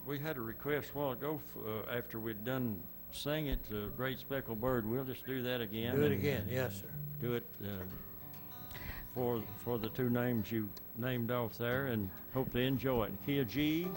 we had a request a while ago after we'd done sing it, Great Speckled Bird. We'll just do that again. Do it again, yes, sir. Do it for the two names you named off there, and hope they enjoy it. Key of G,